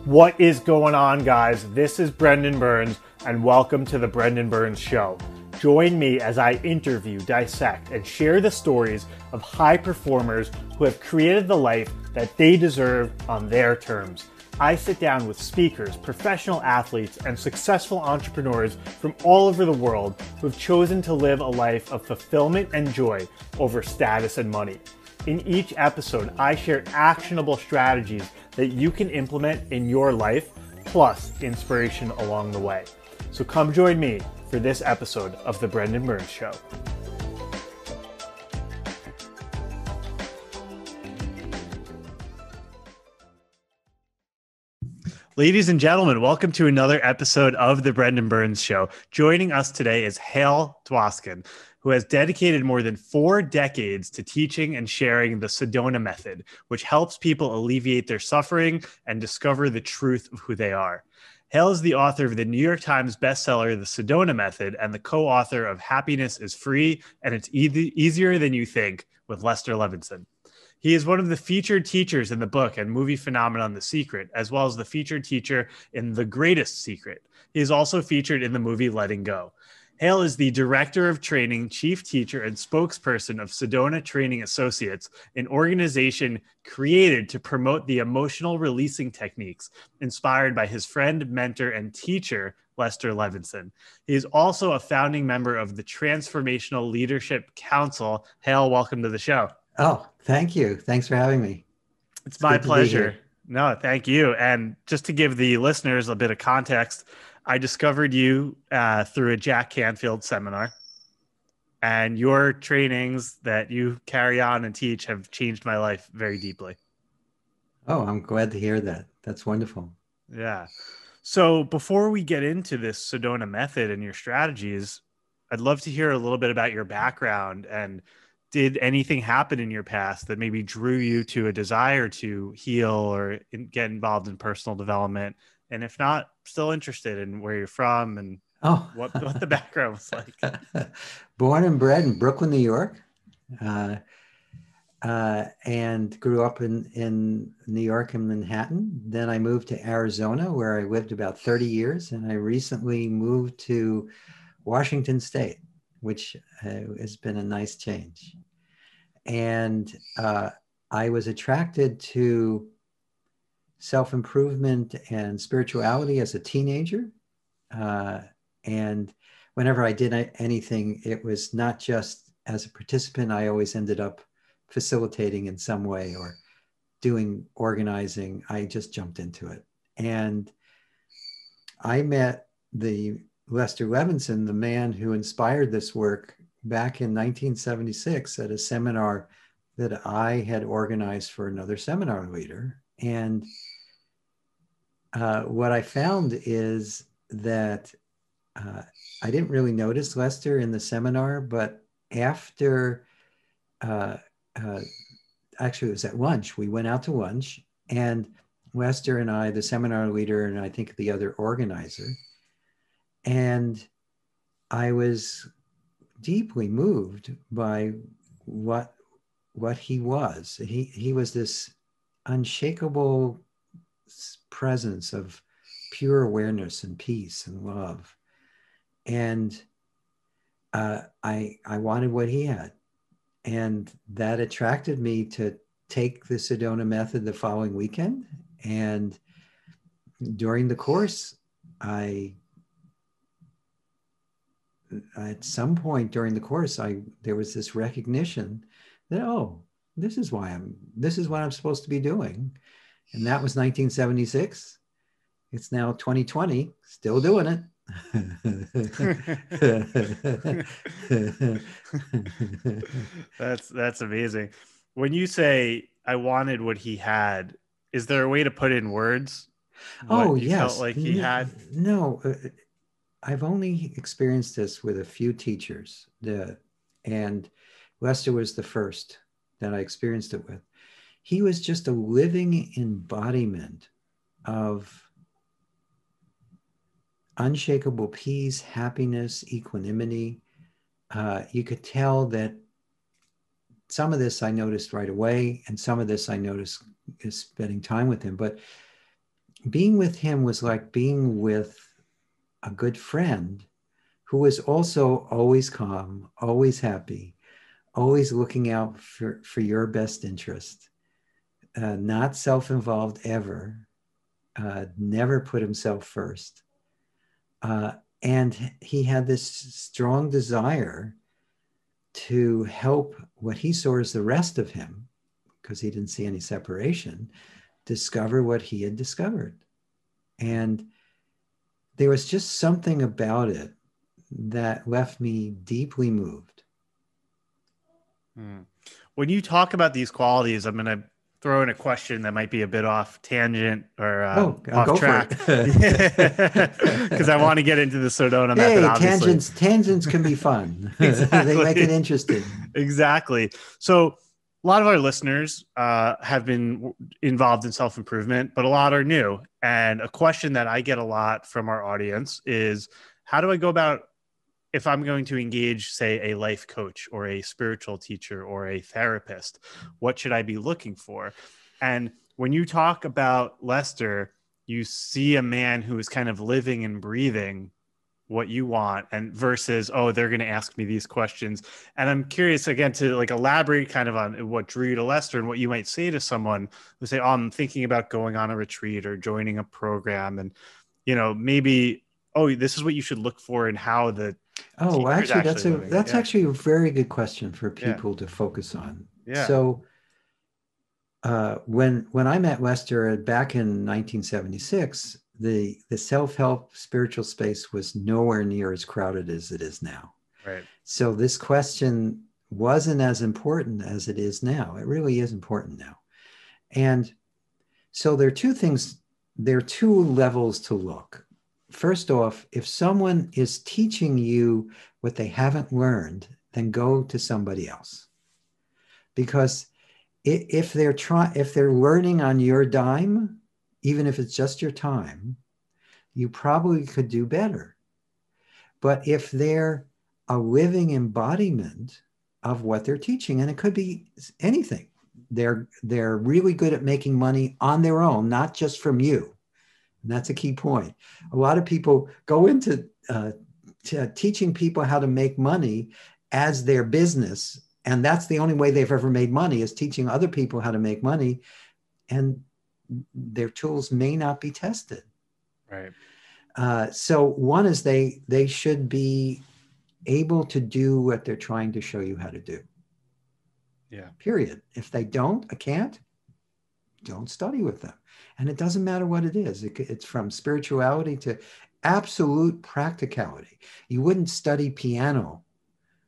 What is going on, guys? This is Brendan Burns, and welcome to the Brendan Burns Show. Join me as I interview, dissect, and share the stories of high performers who have created the life that they deserve on their terms. I sit down with speakers, professional athletes, and successful entrepreneurs from all over the world who have chosen to live a life of fulfillment and joy over status and money. In each episode, I share actionable strategies that you can implement in your life, plus inspiration along the way. So come join me for this episode of The Brendan Burns Show. Ladies and gentlemen, welcome to another episode of The Brendan Burns Show. Joining us today is Hale Dwoskin, who has dedicated more than 4 decades to teaching and sharing the Sedona Method, which helps people alleviate their suffering and discover the truth of who they are. Hale is the author of the New York Times bestseller, The Sedona Method, and the co-author of Happiness is Free and It's Easier Than You Think with Lester Levinson. He is one of the featured teachers in the book and movie phenomenon The Secret, as well as the featured teacher in The Greatest Secret. He is also featured in the movie Letting Go. Hale is the Director of Training, Chief Teacher, and Spokesperson of Sedona Training Associates, an organization created to promote the emotional releasing techniques inspired by his friend, mentor, and teacher, Lester Levinson. He is also a founding member of the Transformational Leadership Council. Hale, welcome to the show. Oh, thank you. Thanks for having me. It's my pleasure. No, thank you. And just to give the listeners a bit of context, I discovered you through a Jack Canfield seminar, and your trainings that you carry on and teach have changed my life very deeply. Oh, I'm glad to hear that. That's wonderful. Yeah. So before we get into this Sedona Method and your strategies, I'd love to hear a little bit about your background, and did anything happen in your past that maybe drew you to a desire to heal or get involved in personal development? And if not, still interested in where you're from and what the background was like. Born and bred in Brooklyn, New York, and grew up in New York and Manhattan. Then I moved to Arizona, where I lived about 30 years. And I recently moved to Washington State, which has been a nice change. And I was attracted to self-improvement and spirituality as a teenager. And whenever I did anything, it was not just as a participant. I always ended up facilitating in some way or doing organizing. I just jumped into it. And I met the Lester Levinson, the man who inspired this work, back in 1976 at a seminar that I had organized for another seminar leader. And what I found is that I didn't really notice Lester in the seminar, but after, actually it was at lunch, we went out to lunch, and Lester and I, the seminar leader, and I think the other organizer, and I was deeply moved by what he was. He was this unshakable presence of pure awareness and peace and love. And I wanted what he had. And that attracted me to take the Sedona Method the following weekend. And during the course, at some point during the course, there was this recognition that, oh, this is what I'm supposed to be doing. And that was 1976. It's now 2020, still doing it. That's amazing. When you say I wanted what he had, is there a way to put in words what you yes. felt like he had? No, I've only experienced this with a few teachers, and Lester was the first that I experienced it with. He was just a living embodiment of unshakable peace, happiness, equanimity. You could tell that some of this I noticed right away, and some of this I noticed is spending time with him. But being with him was like being with a good friend who was also always calm, always happy, always looking out for your best interest, not self-involved ever, never put himself first. And he had this strong desire to help what he saw as the rest of him, because he didn't see any separation, discover what he had discovered. And there was just something about it that left me deeply moved. When you talk about these qualities, I'm going to throw in a question that might be a bit off tangent or off go track, for it. because I want to get into the Sedona Method. Hey, Obviously, tangents can be fun. Exactly. They make it interesting. Exactly. So a lot of our listeners have been involved in self-improvement, but a lot are new. And a question that I get a lot from our audience is, how do I go about if I'm going to engage, say, a life coach or a spiritual teacher or a therapist? What should I be looking for? And when you talk about Lester, you see a man who is kind of living and breathing what you want, and versus, oh, they're going to ask me these questions. And I'm curious again to like elaborate kind of on what drew you to Lester and what you might say to someone who say, oh, I'm thinking about going on a retreat or joining a program, and maybe, oh, this is what you should look for and how the Oh, actually, that's Yeah. actually a very good question for people to focus on. Yeah. So when I met Lester back in 1976, the self-help spiritual space was nowhere near as crowded as it is now. Right. So this question wasn't as important as it is now. It really is important now. And so there are two levels to look. First off, if someone is teaching you what they haven't learned, then go to somebody else. Because if they're learning on your dime, even if it's just your time, you probably could do better. But if they're a living embodiment of what they're teaching, and it could be anything, they're really good at making money on their own, not just from you. And that's a key point. A lot of people go into teaching people how to make money as their business. And that's the only way they've ever made money, is teaching other people how to make money. And their tools may not be tested. Right. So one is they should be able to do what they're trying to show you how to do. Yeah. Period. If they don't study with them. And it doesn't matter what it is. It's from spirituality to absolute practicality. You wouldn't study piano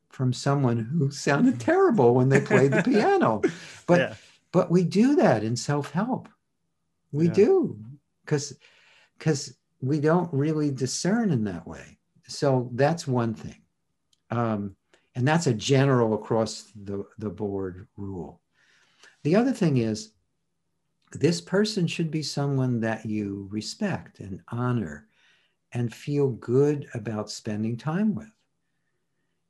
from someone who sounded terrible when they played the piano. But we do that in self-help. We do, because we don't really discern in that way. So that's one thing. And that's a general across the board rule. The other thing is, this person should be someone that you respect and honor and feel good about spending time with.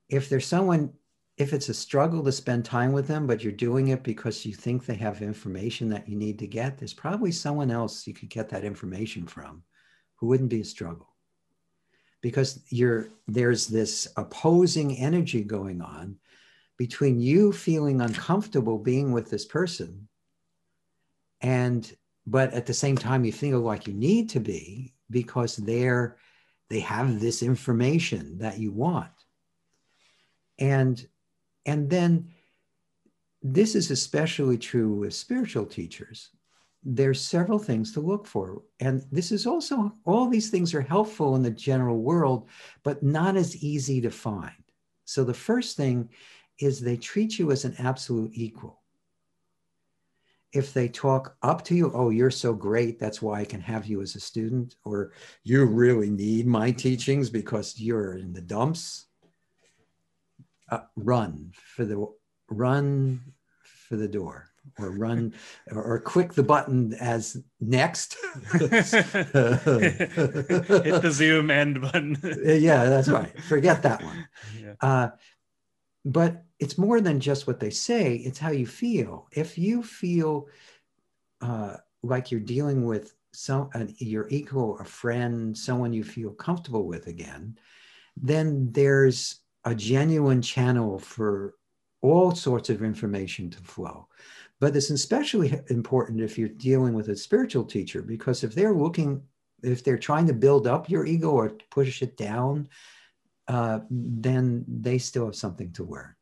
If it's a struggle to spend time with them, but you're doing it because you think they have information that you need to get, there's probably someone else you could get that information from who wouldn't be a struggle. Because there's this opposing energy going on between you feeling uncomfortable being with this person, but at the same time you feel like you need to be, because they have this information that you want. And then this is especially true with spiritual teachers. There's several things to look for. And this is also, all these things are helpful in the general world, but not as easy to find. So the first thing is they treat you as an absolute equal. If they talk up to you, oh, you're so great, that's why I can have you as a student, or you really need my teachings because you're in the dumps, run for the door, or run or click the button as next. Hit the Zoom end button. Yeah, that's right. Forget that one. Yeah. But it's more than just what they say. It's how you feel. If you feel like you're dealing with your equal, a friend, someone you feel comfortable with again, then there's a genuine channel for all sorts of information to flow. But it's especially important if you're dealing with a spiritual teacher, because if they're trying to build up your ego or push it down, then they still have something to learn.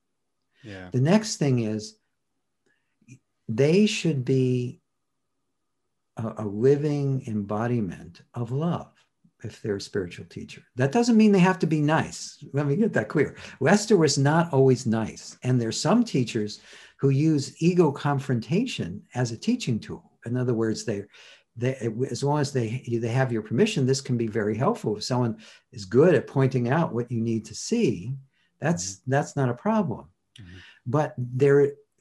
Yeah. The next thing is they should be a living embodiment of love if they're a spiritual teacher. That doesn't mean they have to be nice. Let me get that clear. Lester was not always nice. And there's some teachers who use ego confrontation as a teaching tool. In other words, they as long as they have your permission, this can be very helpful. If someone is good at pointing out what you need to see, that's not a problem. Mm-hmm. But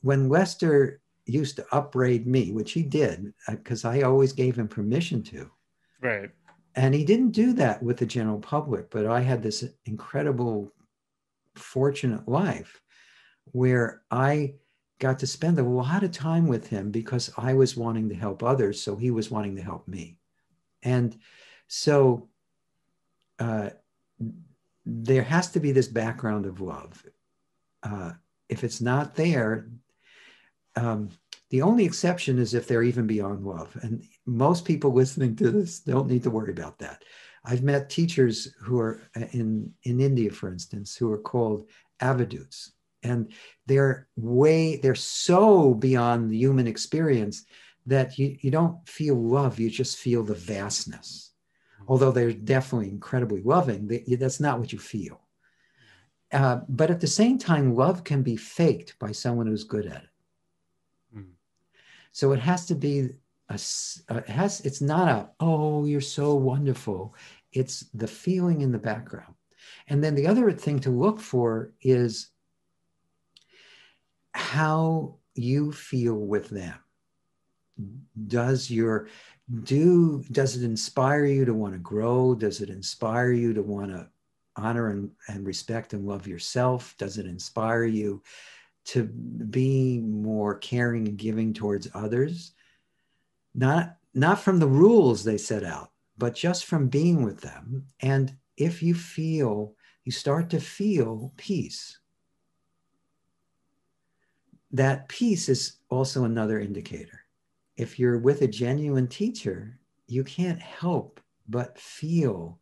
when Lester used to upbraid me, which he did, because I always gave him permission to. Right. And he didn't do that with the general public, but I had this incredible, fortunate life where I got to spend a lot of time with him because I was wanting to help others, so he was wanting to help me. And so there has to be this background of love. If it's not there, the only exception is if they're even beyond love. And most people listening to this don't need to worry about that. I've met teachers who are in India, for instance, who are called avaduts. And they're so beyond the human experience that you don't feel love, you just feel the vastness. Although they're definitely incredibly loving, that's not what you feel. But at the same time, love can be faked by someone who's good at it. So it has to be it's not oh, you're so wonderful. It's the feeling in the background. And then the other thing to look for is how you feel with them. Does it inspire you to want to grow? Does it inspire you to want to honor and respect and love yourself? Does it inspire you to be more caring and giving towards others? Not from the rules they set out, but just from being with them. And if you start to feel peace, that peace is also another indicator. If you're with a genuine teacher, you can't help but feel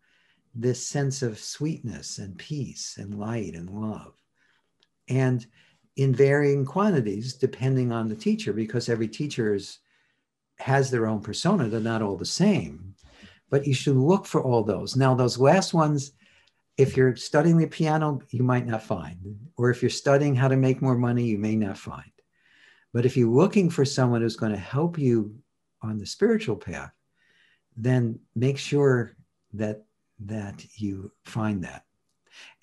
this sense of sweetness and peace and light and love. And in varying quantities, depending on the teacher, because every teacher has their own persona. They're not all the same, but you should look for all those. Now, those last ones, if you're studying the piano, you might not find, or if you're studying how to make more money, you may not find. But if you're looking for someone who's going to help you on the spiritual path, then make sure that you find that.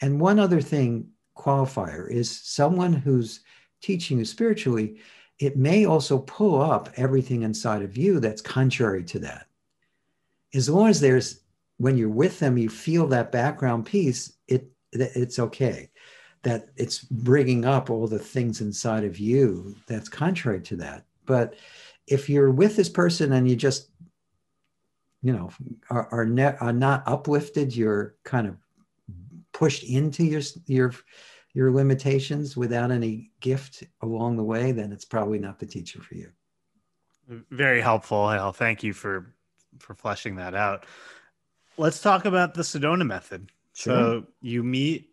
And one other thing, qualifier, is someone who's teaching you spiritually, it may also pull up everything inside of you that's contrary to that. As long as when you're with them, you feel that background piece, it's okay. That it's bringing up all the things inside of you that's contrary to that. But if you're with this person and you just, are not uplifted, you're kind of pushed into your limitations without any gift along the way, then it's probably not the teacher for you. Very helpful, Hale. Thank you for fleshing that out. Let's talk about the Sedona Method. Sure. So you meet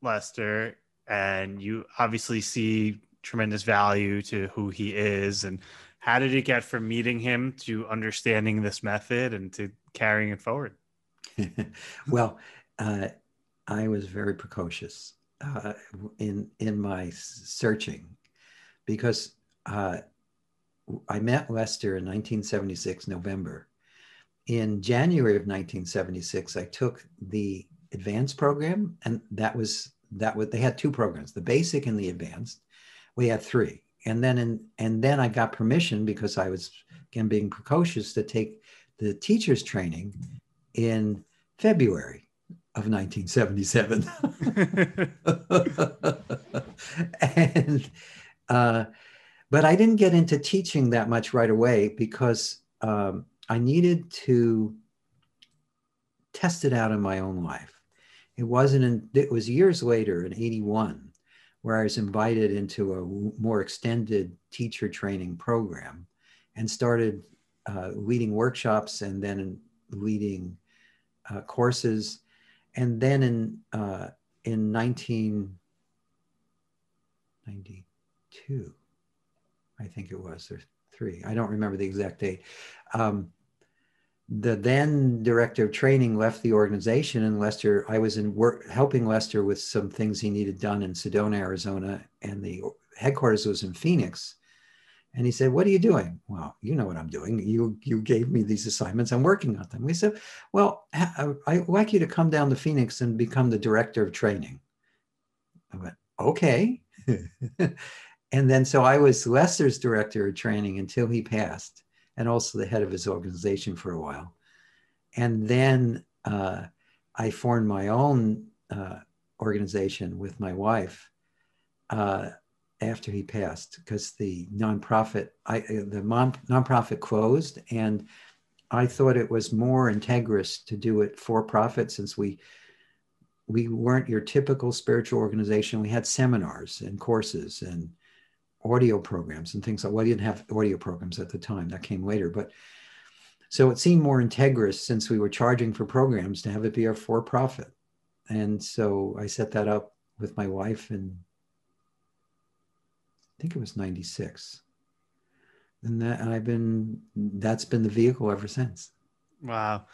Lester and you obviously see tremendous value to who he is. And how did it get from meeting him to understanding this method and to carrying it forward? Well, I was very precocious in my searching, because I met Lester in 1976, November. In January of 1976, I took the advanced program, and they had two programs, the basic and the advanced. We had three. And then I got permission, because I was, again, being precocious, to take the teacher's training in February of 1977. But I didn't get into teaching that much right away, because I needed to test it out in my own life. It was years later in 81 where I was invited into a more extended teacher training program and started leading workshops and then leading courses. And then in 1992, I think it was, or three, I don't remember the exact date. The then director of training left the organization, and Lester, I was in work helping Lester with some things he needed done in Sedona, Arizona, and the headquarters was in Phoenix. And he said, "What are you doing?" "Well, you know what I'm doing. You gave me these assignments. I'm working on them." We said, "Well, I'd like you to come down to Phoenix and become the director of training." I went, "Okay." And then so I was Lester's director of training until he passed, and also the head of his organization for a while. And then I formed my own organization with my wife after he passed, because the nonprofit closed, and I thought it was more integrous to do it for profit, since we weren't your typical spiritual organization. We had seminars and courses and audio programs and things like. Well, we didn't have audio programs at the time. That came later, but so it seemed more integrous, since we were charging for programs, to have it be our for-profit. And so I set that up with my wife, and I think it was 96. And that's been the vehicle ever since. Wow.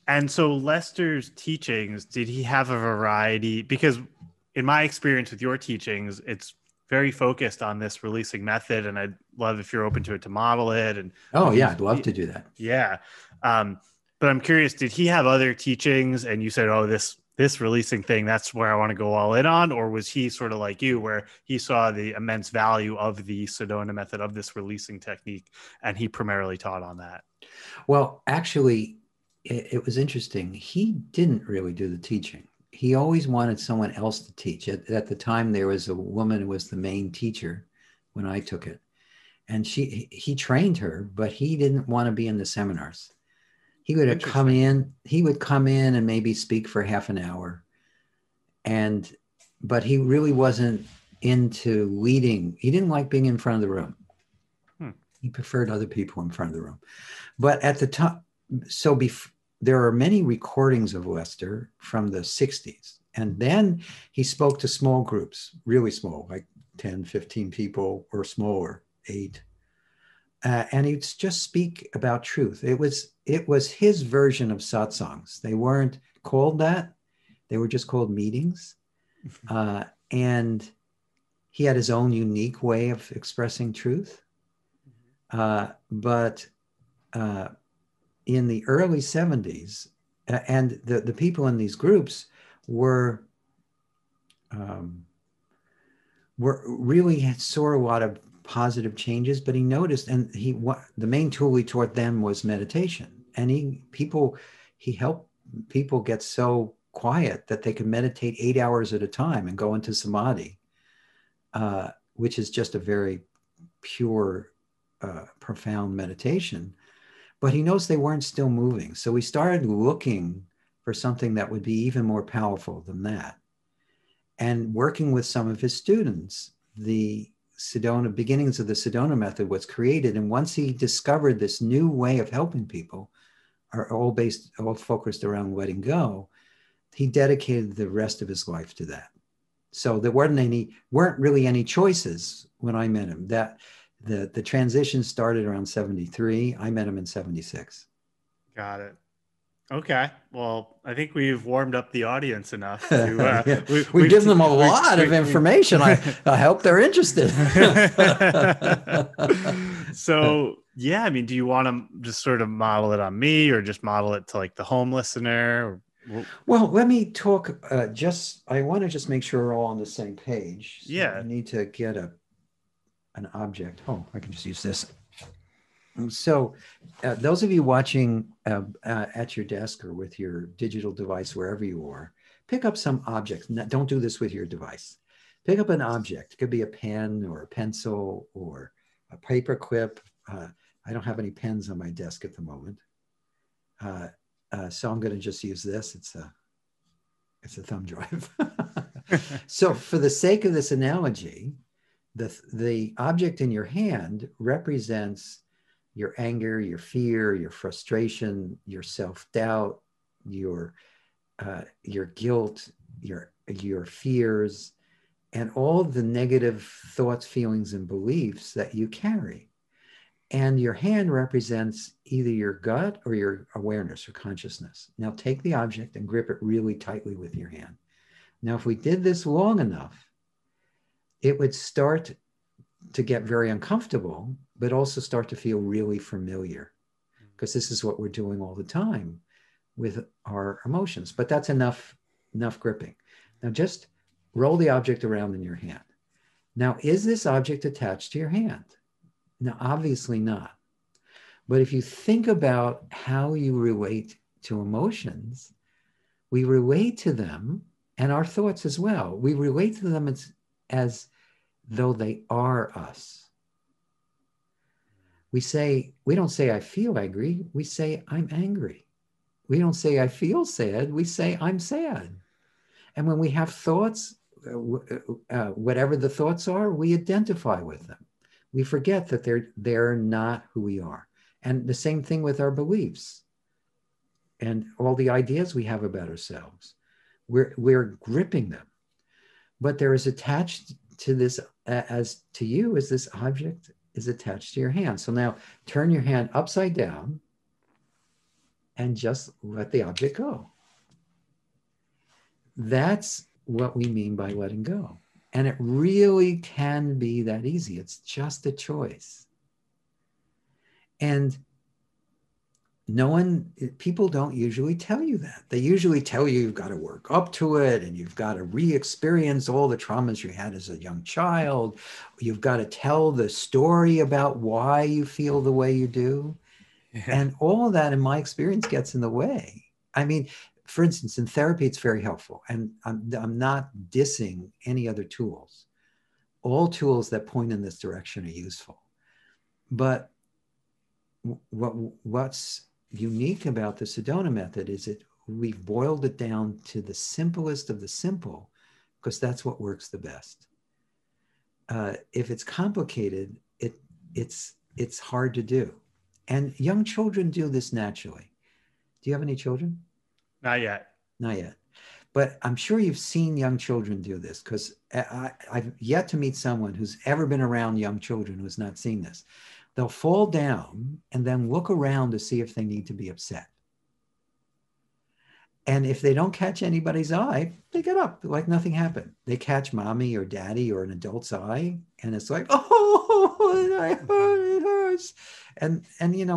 And so Lester's teachings, did he have a variety? Because in my experience with your teachings, it's very focused on this releasing method, and I'd love if you're open to it to model it. And oh yeah, I'd love to do that. Yeah. But I'm curious, did he have other teachings and you said, "Oh, this releasing thing, that's where I want to go all in on"? Or was he sort of like you, where he saw the immense value of the Sedona method, of this releasing technique, and he primarily taught on that? Well, actually, it was interesting. He didn't really do the teaching. He always wanted someone else to teach. At the time, there was a woman who was the main teacher when I took it. And he trained her, but he didn't want to be in the seminars. He would come in and maybe speak for half an hour. But he really wasn't into leading. He didn't like being in front of the room. He preferred other people in front of the room. But at the time, there are many recordings of Lester from the 60s. And then he spoke to small groups, really small, like 10, 15 people or smaller, 8. And he'd just speak about truth. It was his version of satsangs. They weren't called that. They were just called meetings. And he had his own unique way of expressing truth. But in the early 70s, and the people in these groups were really saw a lot of positive changes, but he noticed, and the main tool he taught them was meditation. And he helped people get so quiet that they could meditate 8 hours at a time and go into samadhi, which is just a very pure, profound meditation. But he knows they weren't still moving. So we started looking for something that would be even more powerful than that. And working with some of his students, the beginnings of the Sedona Method was created. And once he discovered this new way of helping people, all focused around letting go, he dedicated the rest of his life to that. So there weren't really any choices when I met him. That the transition started around 73. I met him in 76. Got it. Okay. Well, I think we've warmed up the audience enough to we've given them a lot of information. I hope they're interested. So yeah, I mean, do you want to just sort of model it on me, or just model it to like the home listener? Well, let me talk. I want to just make sure we're all on the same page. So yeah. I need to get an object. Oh, I can just use this. So those of you watching at your desk or with your digital device, wherever you are, pick up some object. Don't do this with your device. Pick up an object. It could be a pen or a pencil or a paper clip. I don't have any pens on my desk at the moment. So I'm going to just use this. It's a thumb drive. So for the sake of this analogy, the object in your hand represents your anger, your fear, your frustration, your self-doubt, your guilt, your fears, and all the negative thoughts, feelings, and beliefs that you carry. And your hand represents either your gut or your awareness or consciousness. Now take the object and grip it really tightly with your hand. Now, if we did this long enough, it would start to get very uncomfortable, but also start to feel really familiar, because this is what we're doing all the time with our emotions. But that's enough gripping. Now just roll the object around in your hand. Now, is this object attached to your hand? Now, obviously not. But if you think about how you relate to emotions, we relate to them, and our thoughts as well. We relate to them as though they are us. We don't say, I feel angry. We say, I'm angry. We don't say, I feel sad. We say, I'm sad. And when we have thoughts, whatever the thoughts are, we identify with them. We forget that they're not who we are. And the same thing with our beliefs and all the ideas we have about ourselves. We're gripping them. But there is attached to this, as this object is attached to your hand. So now turn your hand upside down and just let the object go. That's what we mean by letting go. And it really can be that easy. It's just a choice. And people don't usually tell you that. They usually tell you you've got to work up to it, and you've got to re-experience all the traumas you had as a young child. You've got to tell the story about why you feel the way you do. Yeah. And all of that, in my experience, gets in the way. I mean, for instance, in therapy, it's very helpful. And I'm not dissing any other tools. All tools that point in this direction are useful. But what's unique about the Sedona method is we've boiled it down to the simplest of the simple, because that's what works the best. If it's complicated, it's hard to do. And young children do this naturally. Do you have any children? Not yet. Not yet. But I'm sure you've seen young children do this, because I've yet to meet someone who's ever been around young children who's not seen this. They'll fall down and then look around to see if they need to be upset. And if they don't catch anybody's eye, they get up like nothing happened. They catch mommy or daddy or an adult's eye, and it's like, oh, it hurts. And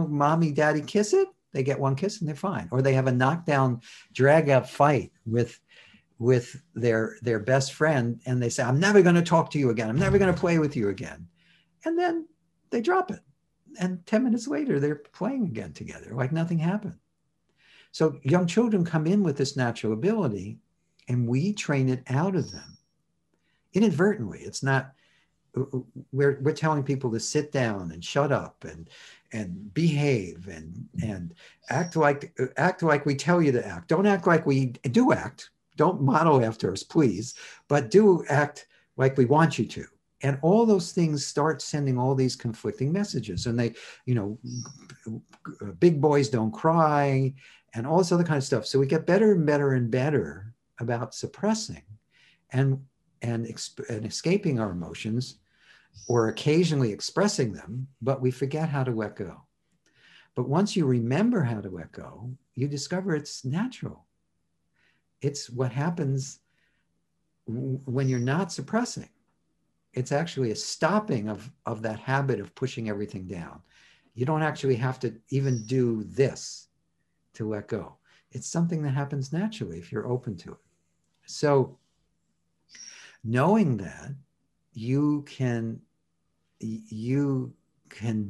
mommy, daddy kiss it. They get one kiss and they're fine. Or they have a knockdown, drag out fight with their best friend, and they say, I'm never going to talk to you again. I'm never going to play with you again. And then they drop it. And 10 minutes later, they're playing again together like nothing happened. So young children come in with this natural ability, and we train it out of them inadvertently. It's not, we're telling people to sit down and shut up and behave and act like we tell you to act. Don't act like we do act. Don't model after us, please, but do act like we want you to. And all those things start sending all these conflicting messages. And they, big boys don't cry and all this other kind of stuff. So we get better and better and better about suppressing and escaping our emotions, or occasionally expressing them, but we forget how to let go. But once you remember how to let go, you discover it's natural. It's what happens when you're not suppressing. It's actually a stopping of that habit of pushing everything down. You don't actually have to even do this to let go. It's something that happens naturally if you're open to it. So knowing that, you can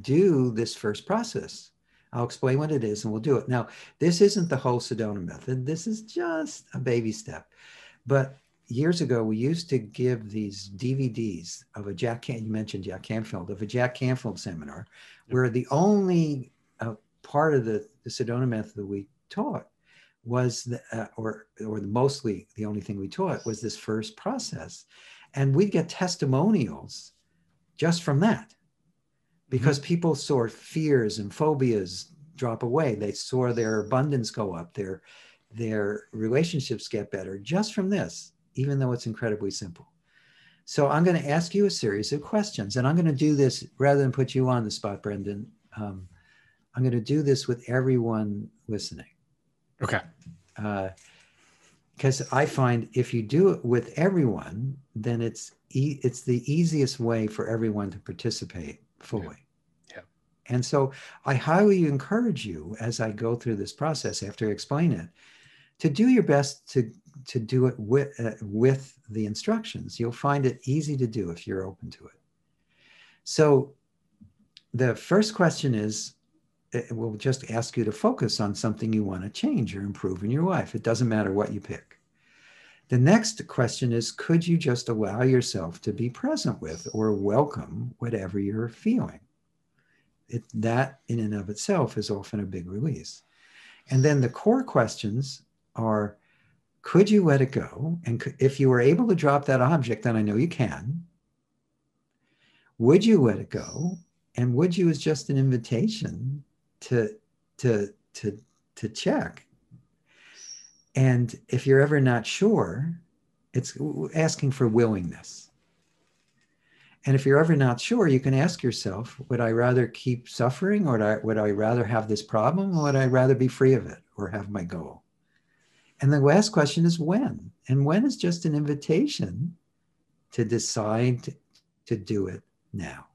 do this first process. I'll explain what it is and we'll do it. Now, this isn't the whole Sedona method. This is just a baby step. But years ago, we used to give these DVDs of you mentioned Jack Canfield, of a Jack Canfield seminar, where the only part of the Sedona Method that we taught was, mostly the only thing we taught was this first process. And we'd get testimonials just from that, because people saw fears and phobias drop away. They saw their abundance go up, their relationships get better just from this, even though it's incredibly simple. So I'm going to ask you a series of questions, and I'm going to do this rather than put you on the spot, Brendan. I'm going to do this with everyone listening. Okay. Because I find if you do it with everyone, then it's the easiest way for everyone to participate fully. Yeah. And so I highly encourage you, as I go through this process after I explain it, to do your best to do it with the instructions. You'll find it easy to do if you're open to it. So the first question is, we'll just ask you to focus on something you want to change or improve in your life. It doesn't matter what you pick. The next question is, could you just allow yourself to be present with or welcome whatever you're feeling? That in and of itself is often a big release. And then the core questions are, could you let it go? And if you were able to drop that object, then I know you can, would you let it go? And would you is just an invitation to check. And if you're ever not sure, it's asking for willingness. And if you're ever not sure, you can ask yourself, would I rather keep suffering, or would I rather have this problem, or would I rather be free of it or have my goal? And the last question is when. And when is just an invitation to decide to do it now.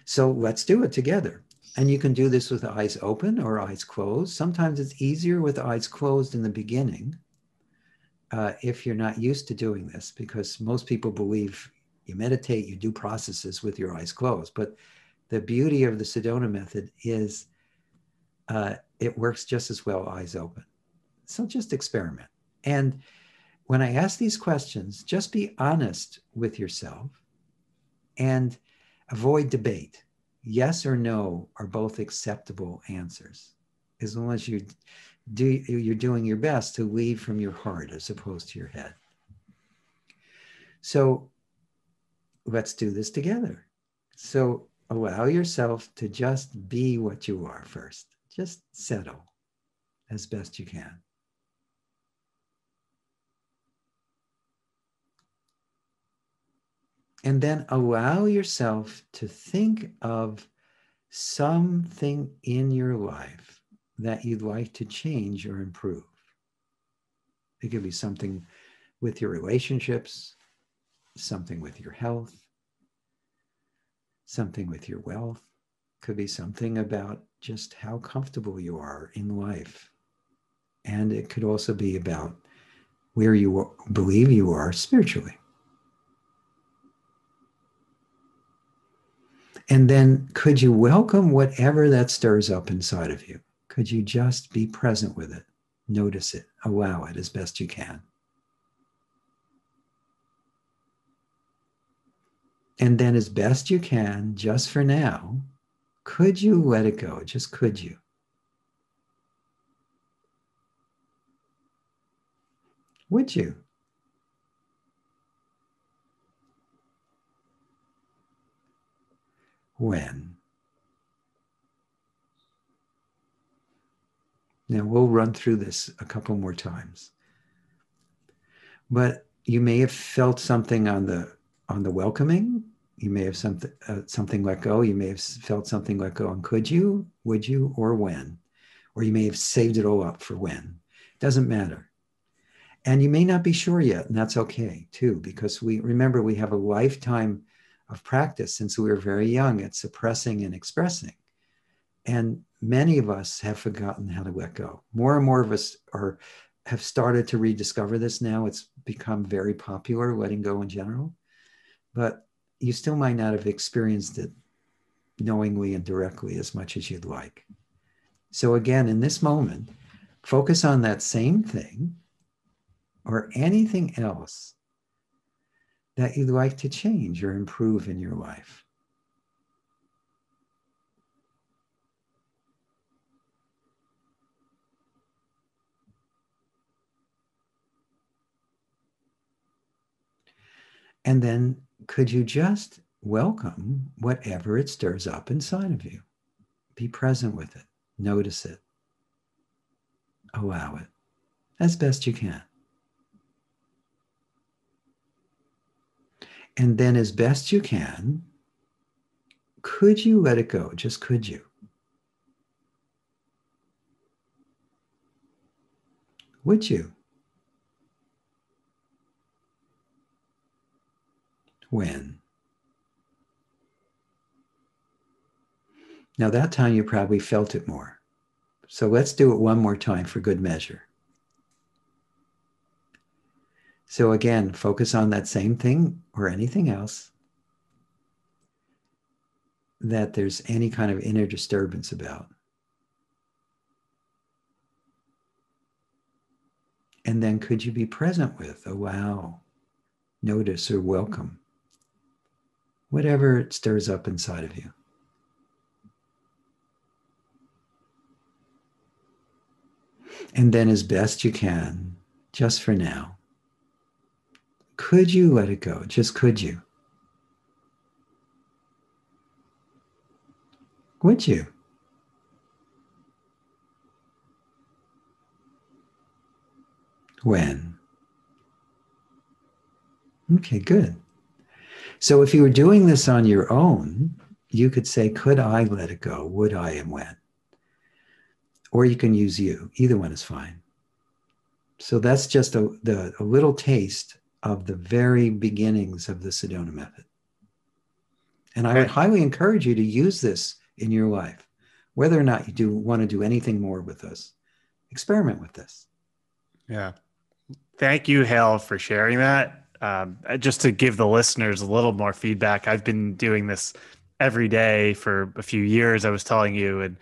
So let's do it together. And you can do this with eyes open or eyes closed. Sometimes it's easier with eyes closed in the beginning if you're not used to doing this, because most people believe you meditate, you do processes with your eyes closed. But the beauty of the Sedona Method is it works just as well eyes open. So just experiment. And when I ask these questions, just be honest with yourself and avoid debate. Yes or no are both acceptable answers, as long as you're doing your best to lead from your heart as opposed to your head. So let's do this together. So allow yourself to just be what you are first. Just settle as best you can. And then allow yourself to think of something in your life that you'd like to change or improve. It could be something with your relationships, something with your health, something with your wealth. It could be something about just how comfortable you are in life. And it could also be about where you believe you are spiritually. And then could you welcome whatever that stirs up inside of you? Could you just be present with it? Notice it, allow it as best you can. And then as best you can, just for now, could you let it go? Just could you? Would you? When? Now we'll run through this a couple more times. But you may have felt something on the welcoming. You may have something let go. You may have felt something let go on could you, would you, or when. Or you may have saved it all up for when. Doesn't matter. And you may not be sure yet, and that's okay too, because we have a lifetime of practice since we were very young at suppressing and expressing. And many of us have forgotten how to let go. More and more of us have started to rediscover this now. It's become very popular, letting go in general. But you still might not have experienced it knowingly and directly as much as you'd like. So again, in this moment, focus on that same thing or anything else that you'd like to change or improve in your life. And then could you just welcome whatever it stirs up inside of you? Be present with it. Notice it. Allow it as best you can. And then as best you can, could you let it go? Just could you? Would you? When? Now that time you probably felt it more. So let's do it one more time for good measure. So again, focus on that same thing or anything else that there's any kind of inner disturbance about. And then could you be present with, allow, notice, or welcome whatever it stirs up inside of you? And then as best you can, just for now, could you let it go? Just could you? Would you? When? Okay, good. So if you were doing this on your own, you could say, could I let it go? Would I and when? Or you can use you. Either one is fine. So that's just a little taste of the very beginnings of the Sedona Method. And I would highly encourage you to use this in your life. Whether or not you want to do anything more with this, experiment with this. Yeah. Thank you, Hale, for sharing that. Just to give the listeners a little more feedback, I've been doing this every day for a few years, I was telling you, and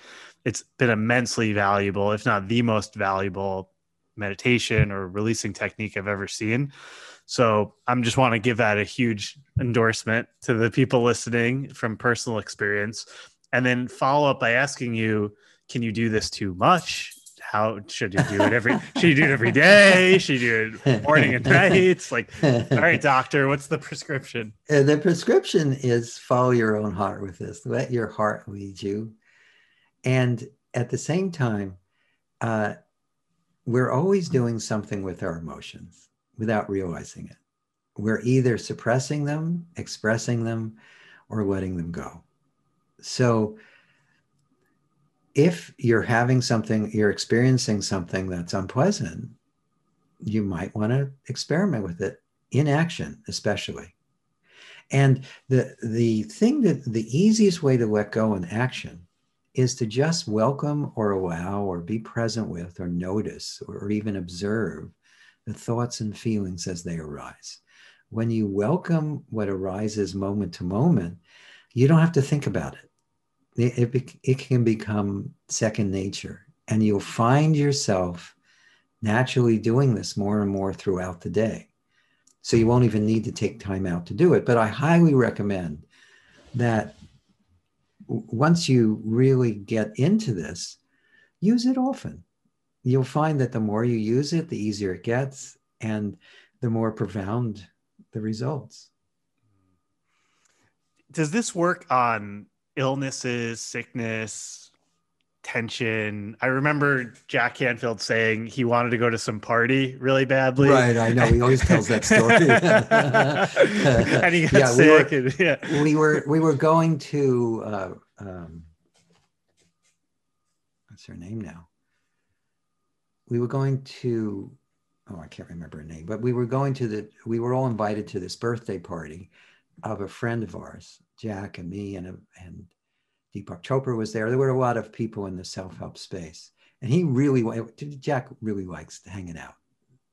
it's been immensely valuable, if not the most valuable meditation or releasing technique I've ever seen. So I'm just want to give that a huge endorsement to the people listening from personal experience, and then follow up by asking you, can you do this too much? How should you do it should you do it every day? Should you do it morning and night? It's like, all right, doctor, what's the prescription? The prescription is follow your own heart with this. Let your heart lead you. And at the same time, we're always doing something with our emotions without realizing it. We're either suppressing them, expressing them, or letting them go. So if you're experiencing something that's unpleasant, you might want to experiment with it in action, especially. And the easiest way to let go in action is to just welcome or allow or be present with or notice or even observe the thoughts and feelings as they arise. When you welcome what arises moment to moment, you don't have to think about it. It can become second nature, and you'll find yourself naturally doing this more and more throughout the day. So you won't even need to take time out to do it. But I highly recommend that once you really get into this, use it often. You'll find that the more you use it, the easier it gets, and the more profound the results. Does this work on illnesses, sickness, tension? I remember Jack Canfield saying he wanted to go to some party really badly. Right, I know. He always tells that story. And he got sick. We were going to what's her name now? We were going to, I can't remember her name, but we were all invited to this birthday party of a friend of ours, Jack and me, and Deepak Chopra was there. There were a lot of people in the self-help space. And Jack really likes hanging out.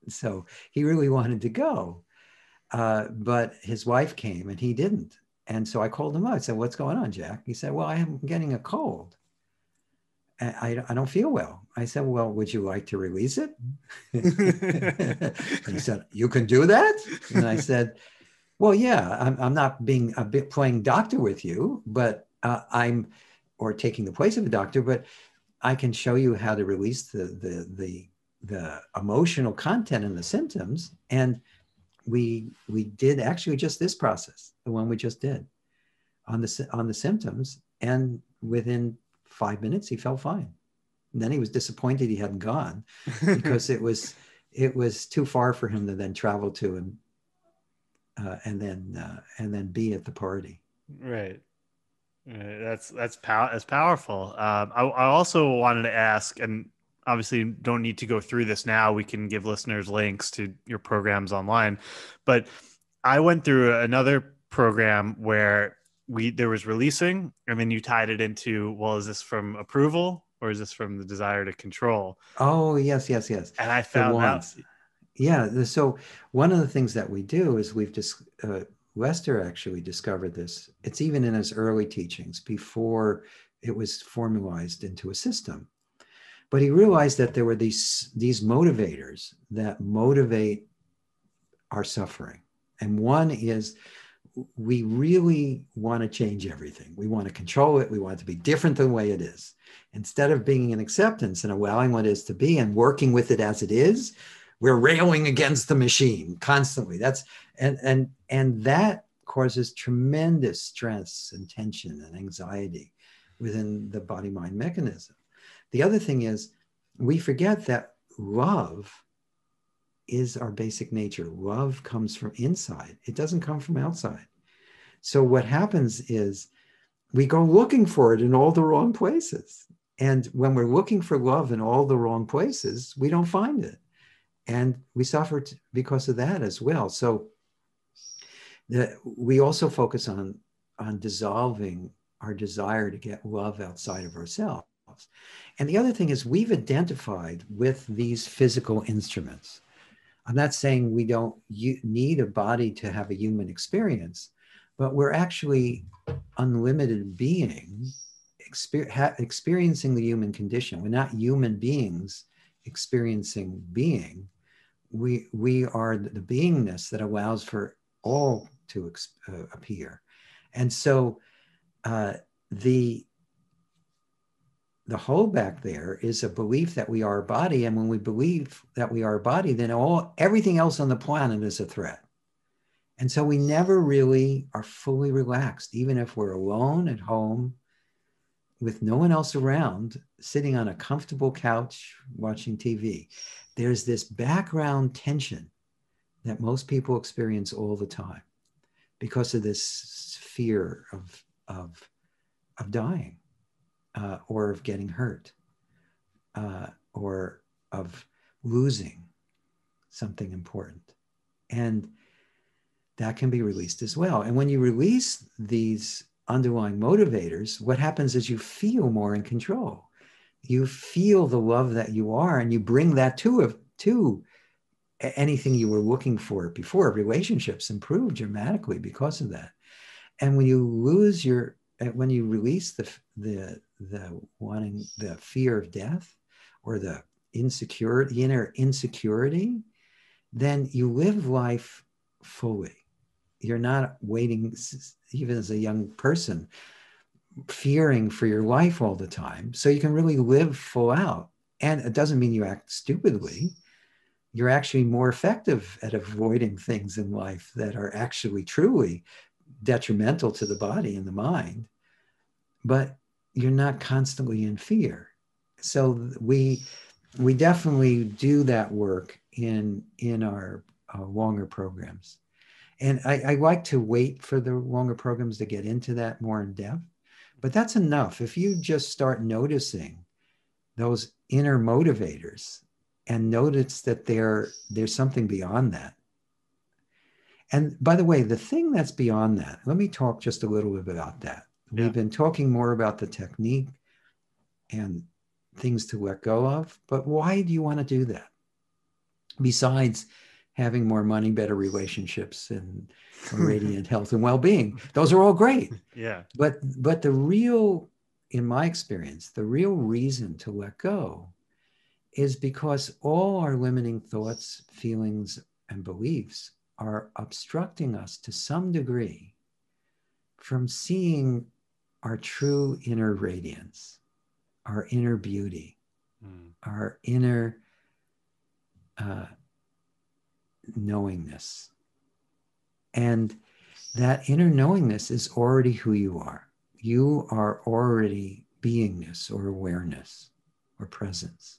So he really wanted to go. But his wife came and he didn't. And so I called him up. I said, what's going on, Jack? He said, well, I am getting a cold. I don't feel well. I said, well, would you like to release it? And he said, you can do that? And I said, well, yeah, I'm not being playing doctor with you, but or taking the place of a doctor, but I can show you how to release the emotional content and the symptoms, and we did actually just this process, the one we just did on the symptoms, and within 5 minutes he felt fine. And then he was disappointed he hadn't gone because it was too far for him to then travel to and then be at the party. Right. That's powerful. I also wanted to ask, and obviously don't need to go through this now. We can give listeners links to your programs online, but I went through another program where there was releasing, and then you tied it into, well, is this from approval or is this from the desire to control? Oh, yes. And I The found out, ones. Yeah. So one of the things that we do is we've just, Lester actually discovered this. It's even in his early teachings before it was formalized into a system. But he realized that there were these motivators that motivate our suffering. And one is, we really want to change everything. We want to control it. We want it to be different than the way it is. Instead of being in acceptance and allowing what is to be and working with it as it is, we're railing against the machine constantly. And that causes tremendous stress and tension and anxiety within the body-mind mechanism. The other thing is, we forget that love is our basic nature. Love comes from inside. It doesn't come from outside. So what happens is we go looking for it in all the wrong places. And when we're looking for love in all the wrong places, we don't find it. And we suffer because of that as well. So we also focus on dissolving our desire to get love outside of ourselves. And the other thing is, we've identified with these physical instruments. I'm not saying we don't need a body to have a human experience, but we're actually unlimited being experiencing the human condition. We're not human beings experiencing being. We are the beingness that allows for all to appear. And so the holdback there is a belief that we are a body. And when we believe that we are a body, then everything else on the planet is a threat. And so we never really are fully relaxed, even if we're alone at home with no one else around, sitting on a comfortable couch watching TV. There's this background tension that most people experience all the time because of this fear of dying. Or of getting hurt, or of losing something important. And that can be released as well. And when you release these underlying motivators, what happens is you feel more in control. You feel the love that you are, and you bring that to anything you were looking for before. Relationships improve dramatically because of that. And when you release the wanting, the fear of death, or the inner insecurity, then you live life fully. You're not waiting, even as a young person, fearing for your life all the time. So you can really live full out. And it doesn't mean you act stupidly. You're actually more effective at avoiding things in life that are actually truly detrimental to the body and the mind. But you're not constantly in fear. So we definitely do that work in our longer programs. And I like to wait for the longer programs to get into that more in depth, but that's enough. If you just start noticing those inner motivators and notice that there's something beyond that. And by the way, the thing that's beyond that, let me talk just a little bit about that. Yeah. We've been talking more about the technique and things to let go of, but why do you want to do that? Besides having more money, better relationships, and radiant health and well-being. Those are all great. Yeah. But the real, in my experience, the real reason to let go is because all our limiting thoughts, feelings, and beliefs are obstructing us to some degree from seeing our true inner radiance, our inner beauty, our inner knowingness. And that inner knowingness is already who you are. You are already beingness or awareness or presence.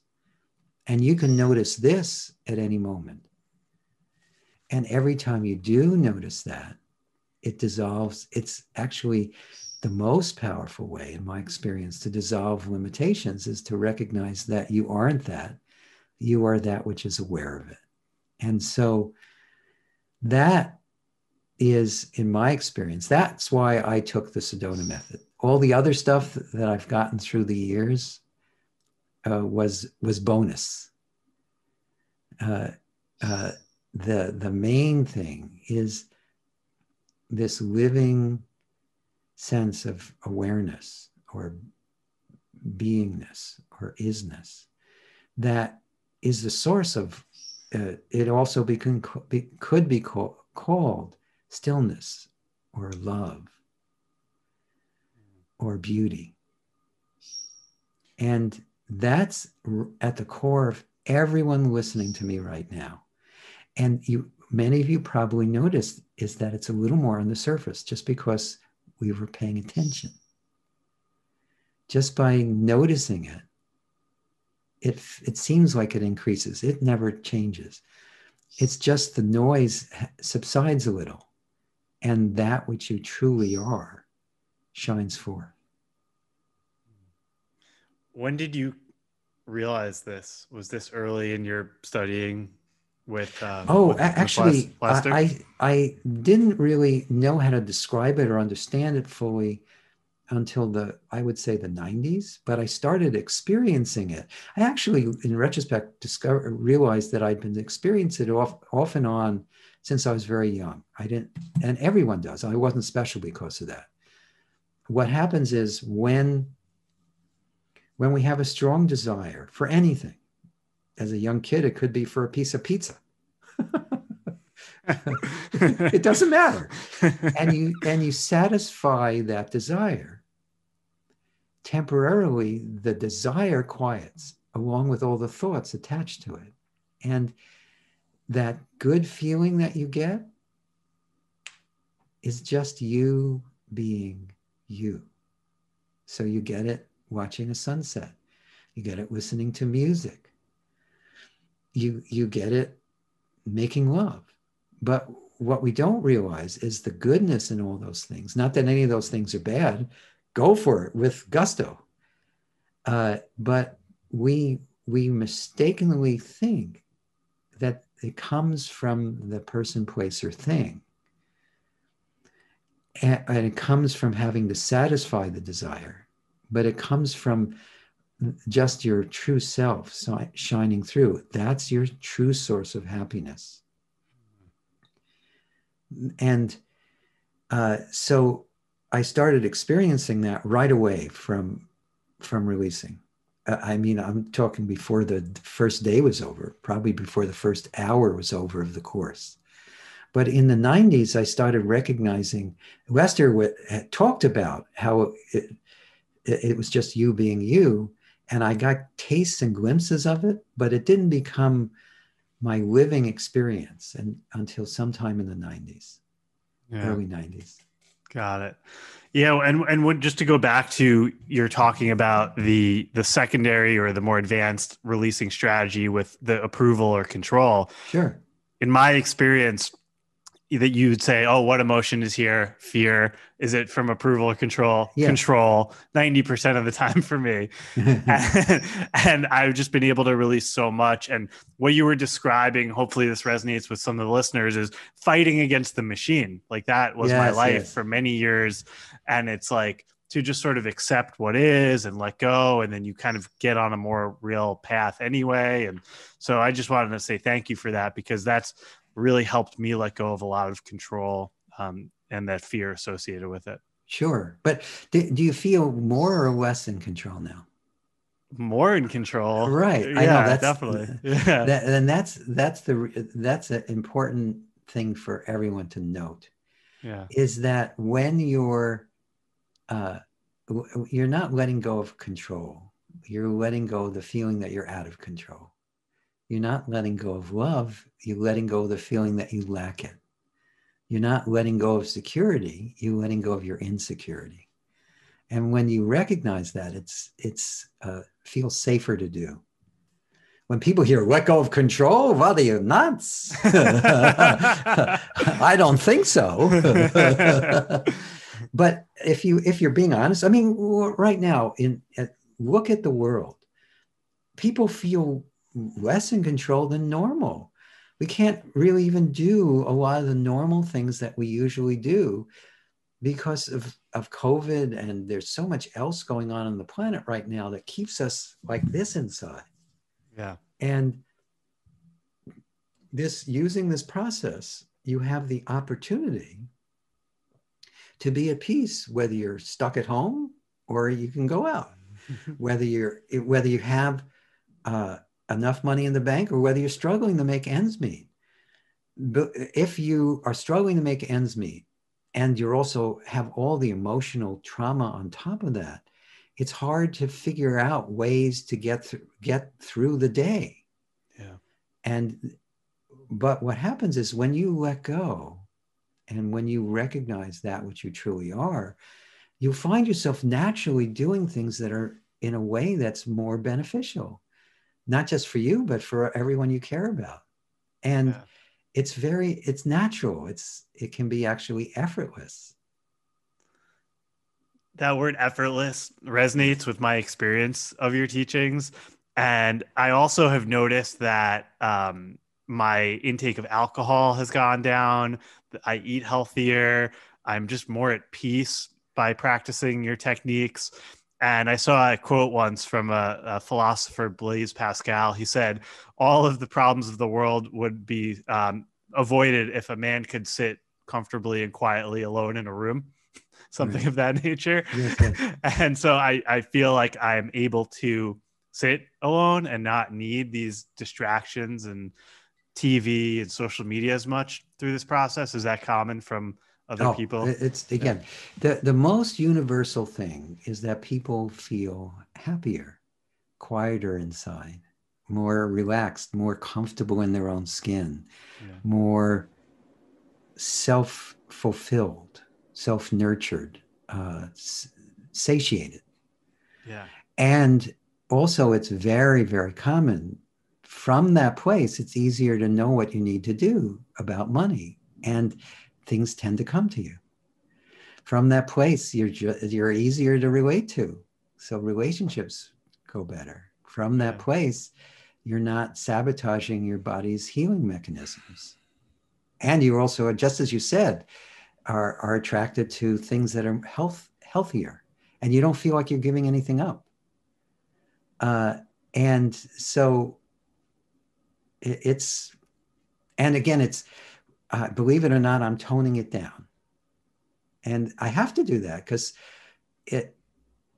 And you can notice this at any moment. And every time you do notice that, it dissolves. It's actually the most powerful way, in my experience, to dissolve limitations is to recognize that you aren't that. You are that which is aware of it. And so that is, in my experience, that's why I took the Sedona Method. All the other stuff that I've gotten through the years was bonus. The main thing is this living sense of awareness or beingness or isness that is the source of it. Also could be called stillness or love or beauty. And that's at the core of everyone listening to me right now. And many of you probably noticed is that it's a little more on the surface just because we were paying attention. Just by noticing it, it seems like it increases. It never changes. It's just the noise subsides a little, and that which you truly are shines forth. When did you realize this? Was this early in your studying with Actually, Lester? I didn't really know how to describe it or understand it fully until I would say the 90s, but I started experiencing it. I actually, in retrospect, realized that I'd been experiencing it off and on since I was very young. And everyone does. I wasn't special because of that. What happens is when we have a strong desire for anything, as a young kid, it could be for a piece of pizza. It doesn't matter. And you satisfy that desire. Temporarily, the desire quiets along with all the thoughts attached to it. And that good feeling that you get is just you being you. So you get it watching a sunset. You get it listening to music. You get it making love. But what we don't realize is the goodness in all those things. Not that any of those things are bad. Go for it with gusto. But we mistakenly think that it comes from the person, place, or thing. And it comes from having to satisfy the desire. But it comes from just your true self shining through. That's your true source of happiness. And so I started experiencing that right away from releasing. I mean, I'm talking before the first day was over, probably before the first hour was over of the course. But in the 90s, I started recognizing, Lester had talked about how it was just you being you. And I got tastes and glimpses of it, but it didn't become my living experience until sometime in the 90s, early 90s. Got it. Yeah, and just to go back to you're talking about the secondary or the more advanced releasing strategy with the approval or control. Sure. In my experience, that you would say, oh, what emotion is here? Fear. Is it from approval or control? Yeah. Control, 90% of the time for me. and I've just been able to release so much. And what you were describing, hopefully this resonates with some of the listeners, is fighting against the machine. Like that was my life for many years. And it's like to just sort of accept what is and let go. And then you kind of get on a more real path anyway. And so I just wanted to say thank you for that, because that's really helped me let go of a lot of control and that fear associated with it. Sure. But do you feel more or less in control now? More in control. Right. Yeah, I know, that's definitely. Yeah. And that's an important thing for everyone to note. Yeah. Is that when you're not letting go of control, you're letting go of the feeling that you're out of control. You're not letting go of love, you're letting go of the feeling that you lack it. You're not letting go of security, you're letting go of your insecurity. And when you recognize that, it's feels safer to do. When people hear let go of control, what are you, nuts? I don't think so. But if you're being honest, I mean, right now, look at the world. People feel less in control than normal. We can't really even do a lot of the normal things that we usually do because of COVID, and there's so much else going on the planet right now that keeps us like this inside. Yeah. And using this process, you have the opportunity to be at peace, whether you're stuck at home or you can go out, whether you have enough money in the bank or whether you're struggling to make ends meet. But if you are struggling to make ends meet and you also have all the emotional trauma on top of that, it's hard to figure out ways to get through the day. Yeah. But what happens is when you let go and when you recognize that which you truly are, you find yourself naturally doing things that are in a way that's more beneficial, not just for you, but for everyone you care about. And it's natural. It can be actually effortless. That word effortless resonates with my experience of your teachings. And I also have noticed that my intake of alcohol has gone down. I eat healthier. I'm just more at peace by practicing your techniques. And I saw a quote once from a philosopher, Blaise Pascal. He said, all of the problems of the world would be avoided if a man could sit comfortably and quietly alone in a room, something right. of that nature. Yes, yes. And so I feel like I'm able to sit alone and not need these distractions and TV and social media as much through this process. Is that common from other people? It's again, the most universal thing is that people feel happier, quieter inside, more relaxed, more comfortable in their own skin, more self-fulfilled, self-nurtured, satiated. Yeah. And also it's very, very common. From that place, it's easier to know what you need to do about money, and things tend to come to you. From that place, you're easier to relate to, so relationships go better. From that place, you're not sabotaging your body's healing mechanisms, and you also, just as you said, are attracted to things that are healthier, and you don't feel like you're giving anything up. And so and again, it's, believe it or not, I'm toning it down. And I have to do that because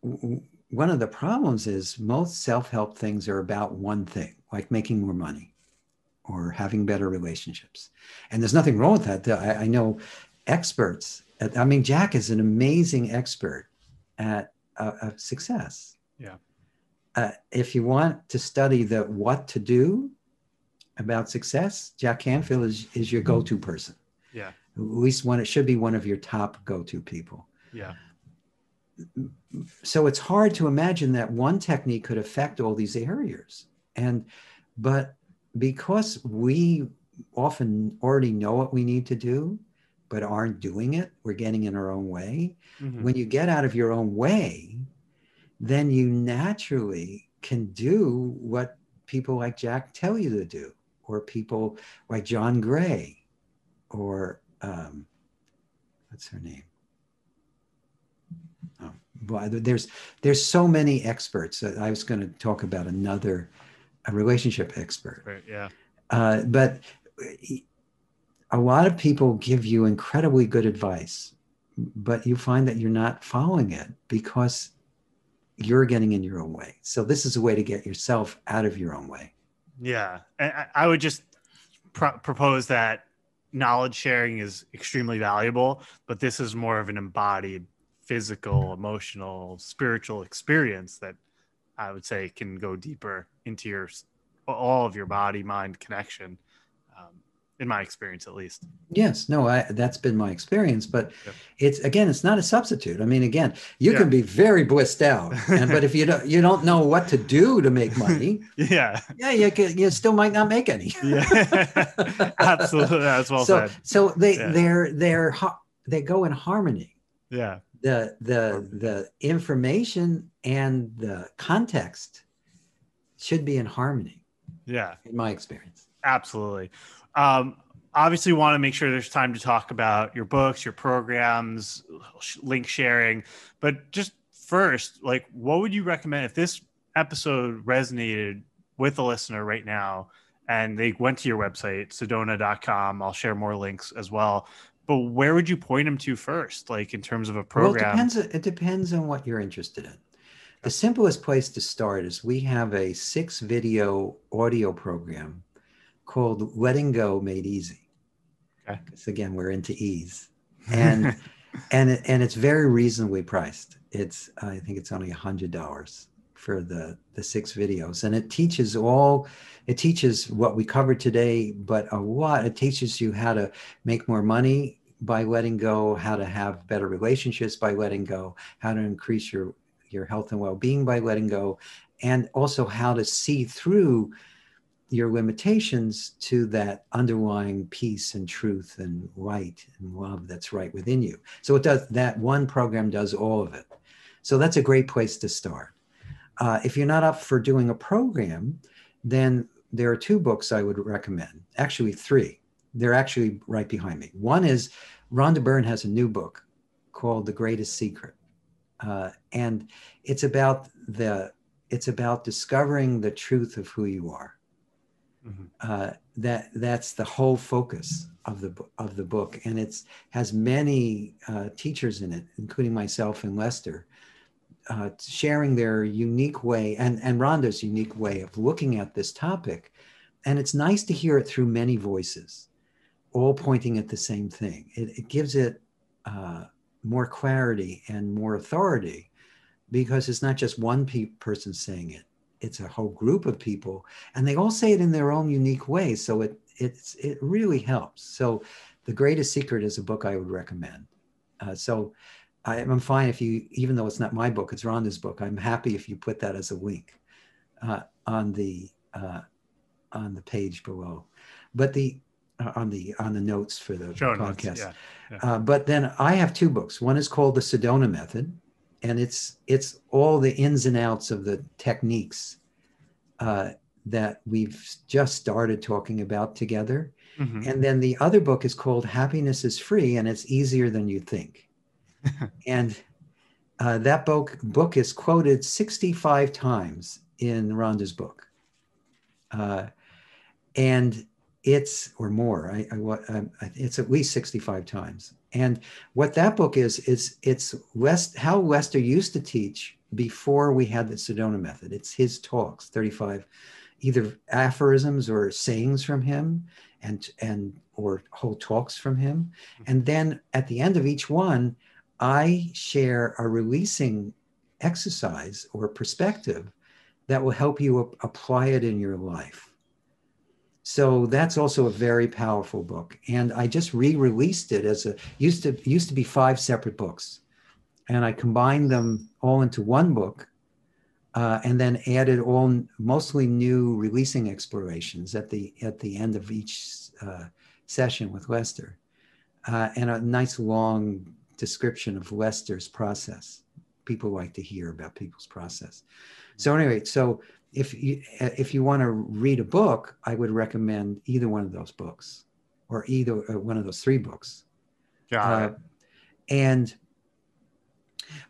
one of the problems is most self-help things are about one thing, like making more money or having better relationships. And there's nothing wrong with that. I know experts. I mean, Jack is an amazing expert at success. Yeah. If you want to study the what to do about success, Jack Canfield is your go-to person. Yeah. At least it should be one of your top go-to people. Yeah. So it's hard to imagine that one technique could affect all these areas. But because we often already know what we need to do, but aren't doing it, we're getting in our own way. Mm-hmm. When you get out of your own way, then you naturally can do what people like Jack tell you to do, or people like John Gray, or what's her name? Oh, well, there's so many experts. I was going to talk about a relationship expert. Right, yeah. But a lot of people give you incredibly good advice, but you find that you're not following it because you're getting in your own way. So this is a way to get yourself out of your own way. Yeah. I would just propose that knowledge sharing is extremely valuable, but this is more of an embodied physical, emotional, spiritual experience that I would say can go deeper into all of your body mind connection. in my experience, at least. Yes, no, that's been my experience, but Yep. it's not a substitute. I mean, again, you Yeah. can be very blissed out, but if you don't know what to do to make money, Yeah. yeah, you still might not make any. Yeah. Absolutely. That's well So said. so Yeah. they go in harmony. Yeah. The information and the context should be in harmony, Yeah. in my experience. Absolutely. Um, Obviously, want to make sure there's time to talk about your books, your programs, link sharing. But just first, like, what would you recommend if this episode resonated with a listener right now and they went to your website, sedona.com? I'll share more links as well. But where would you point them to first, like in terms of a Well, it program? depends. It depends on what you're interested in. The Okay. simplest place to start is we have a 6-video audio program called Letting Go Made Easy. Okay. Because again, we're into ease, and it's very reasonably priced. I think it's only $100 for the 6 videos, and it teaches what we covered today, but a lot. It teaches you how to make more money by letting go, how to have better relationships by letting go, how to increase your health and well-being by letting go, and also how to see through your limitations to that underlying peace and truth and light and love that's right within you. So that one program does all of it. So that's a great place to start. If you're not up for doing a program, then there are 2 books I would recommend. Actually, 3. They're actually right behind me. One is Rhonda Byrne has a new book called The Greatest Secret. And it's about discovering the truth of who you are. Mm-hmm. That's the whole focus of the book, and it's has many teachers in it, including myself and Lester, sharing their unique way and Rhonda's unique way of looking at this topic. And it's nice to hear it through many voices, all pointing at the same thing. It gives it more clarity and more authority, because it's not just one person saying it. It's a whole group of people, and they all say it in their own unique way. So it really helps. So The Greatest Secret is a book I would recommend. So I'm fine if you, even though it's not my book, it's Rhonda's book, I'm happy if you put that as a link on the page below, but on the notes for the Show notes. podcast. Yeah. Yeah. But then I have 2 books. One is called The Sedona Method, and it's all the ins and outs of the techniques that we've just started talking about together. Mm-hmm. And then the other book is called Happiness is Free, and it's easier than you think. And that book is quoted 65 times in Rhonda's book. And it's, or more, it's at least 65 times. And what that book is it's how Lester used to teach before we had the Sedona Method. It's his talks, 35 either aphorisms or sayings from him, or whole talks from him. And then at the end of each one, I share a releasing exercise or perspective that will help you apply it in your life. So that's also a very powerful book. And I just re-released it as used to be 5 separate books. And I combined them all into one book, and then added all mostly new releasing explorations at the end of each session with Lester, and a nice long description of Lester's process. People like to hear about people's process. So anyway, so if you want to read a book, I would recommend either one of those books, or either one of those 3 books. Got it.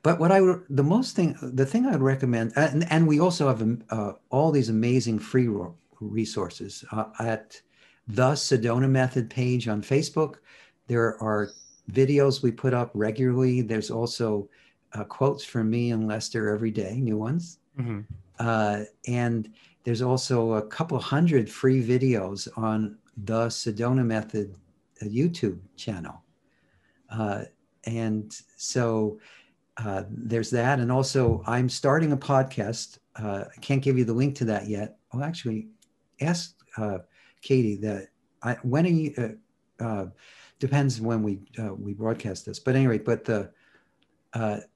But the thing I would recommend, and we also have all these amazing free resources at the Sedona Method page on Facebook. There are videos we put up regularly. There's also quotes from me and Lester every day, new ones. Mm-hmm. And there's also a couple hundred free videos on the Sedona Method YouTube channel. And so there's that. And also I'm starting a podcast. I can't give you the link to that yet. I'll actually ask Katie that when are you? Depends when we broadcast this. But anyway,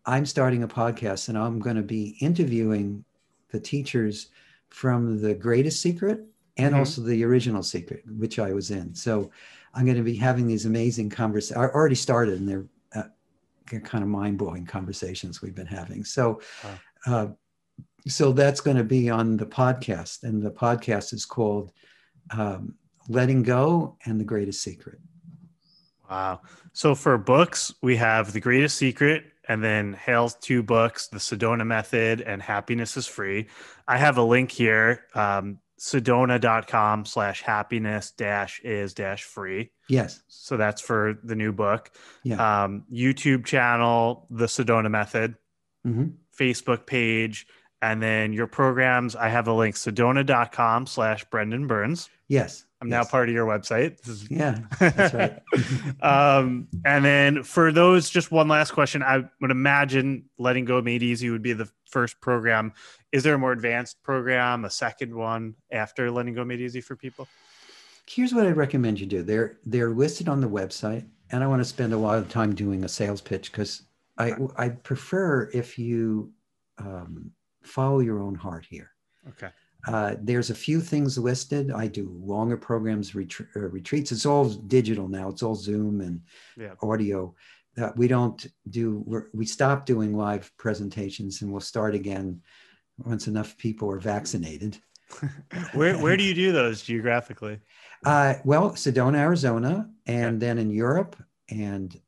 I'm starting a podcast, and I'm going to be interviewing the teachers from The Greatest Secret and also The Original Secret, which I was in. So I'm going to be having these amazing conversations. I already started, and they're kind of mind-blowing conversations we've been having. So, so that's going to be on the podcast, and the podcast is called Letting Go and The Greatest Secret. Wow. So for books, we have The Greatest Secret, and then Hale's 2 books, The Sedona Method and Happiness is Free. I have a link here, sedona.com/happiness-is-free. Yes. So that's for the new book. Yeah. YouTube channel, The Sedona Method, Facebook page, and then your programs. I have a link, sedona.com/Brendan Burns. Yes. I'm now part of your website. Yeah, that's right. And then for those, just one last question. I would imagine Letting Go Made Easy would be the first program. Is there a more advanced program, a second one after Letting Go Made Easy for people? Here's what I'd recommend you do. They're listed on the website, and I want to spend a lot of time doing a sales pitch because I prefer if you follow your own heart here. Okay. There's a few things listed. I do longer programs, retreats. It's all digital now. It's all Zoom and audio. We stopped doing live presentations, and we'll start again once enough people are vaccinated. Where do you do those geographically? Well, Sedona, Arizona, and then in Europe, and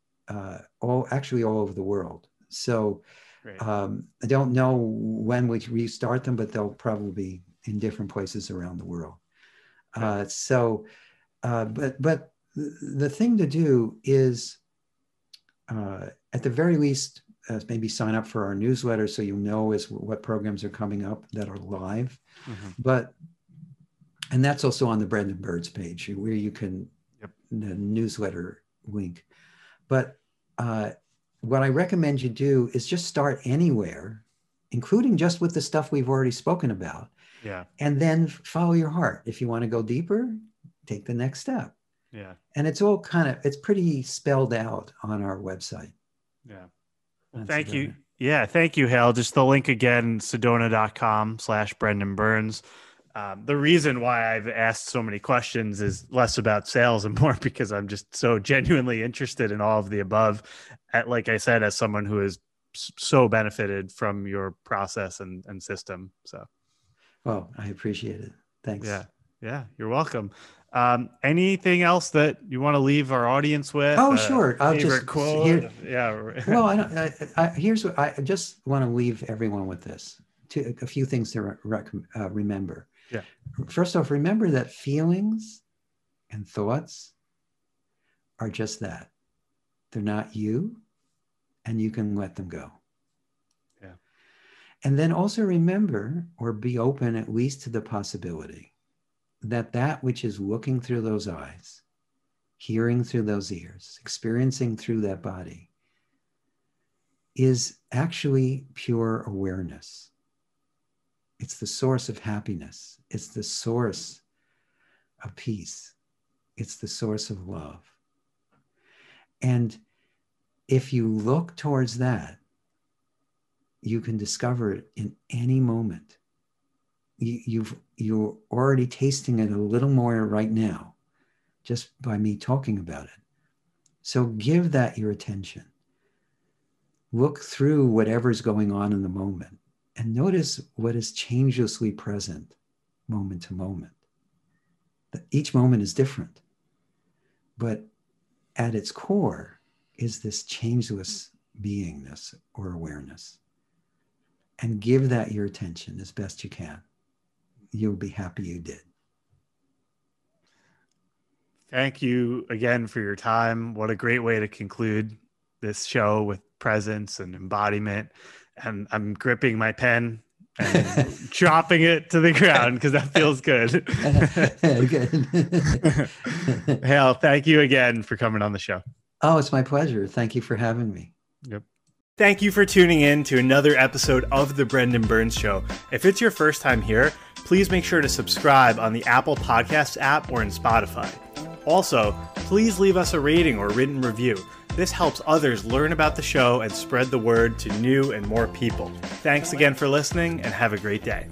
all over the world. So I don't know when we restart them, but they'll probably be in different places around the world. But the thing to do is, at the very least, maybe sign up for our newsletter so you know what programs are coming up that are live. And that's also on the Brendan Burns page where you can, the newsletter link. But what I recommend you do is just start anywhere, including just with the stuff we've already spoken about. Yeah. And then follow your heart. If you want to go deeper, take the next step. Yeah. And it's all it's pretty spelled out on our website. Yeah. Well, thank you. Yeah. Thank you, Hale. Just the link again, sedona.com/Brendan Burns. The reason why I've asked so many questions is less about sales and more because I'm just so genuinely interested in all of the above. Like I said, as someone who has so benefited from your process and system. So. Well, I appreciate it. Thanks. Yeah, you're welcome. Anything else that you want to leave our audience with? Oh, sure. I'll just quote. Well, here's what I just want to leave everyone with this. A few things to remember. Yeah. First off, remember that feelings and thoughts are just that. They're not you, and you can let them go. And then also remember, or be open at least to the possibility that which is looking through those eyes, hearing through those ears, experiencing through that body is actually pure awareness. It's the source of happiness. It's the source of peace. It's the source of love. And if you look towards that, you can discover it in any moment. You're already tasting it a little more right now, just by me talking about it. So give that your attention. Look through whatever's going on in the moment and notice what is changelessly present moment to moment. Each moment is different, but at its core is this changeless beingness or awareness. And give that your attention as best you can. You'll be happy you did. Thank you again for your time. What a great way to conclude this show with presence and embodiment. And I'm gripping my pen and dropping it to the ground because that feels good. Good. Hale, thank you again for coming on the show. Oh, it's my pleasure. Thank you for having me. Yep. Thank you for tuning in to another episode of The Brendan Burns Show. If it's your first time here, please make sure to subscribe on the Apple Podcasts app or in Spotify. Also, please leave us a rating or written review. This helps others learn about the show and spread the word to new and more people. Thanks again for listening, and have a great day.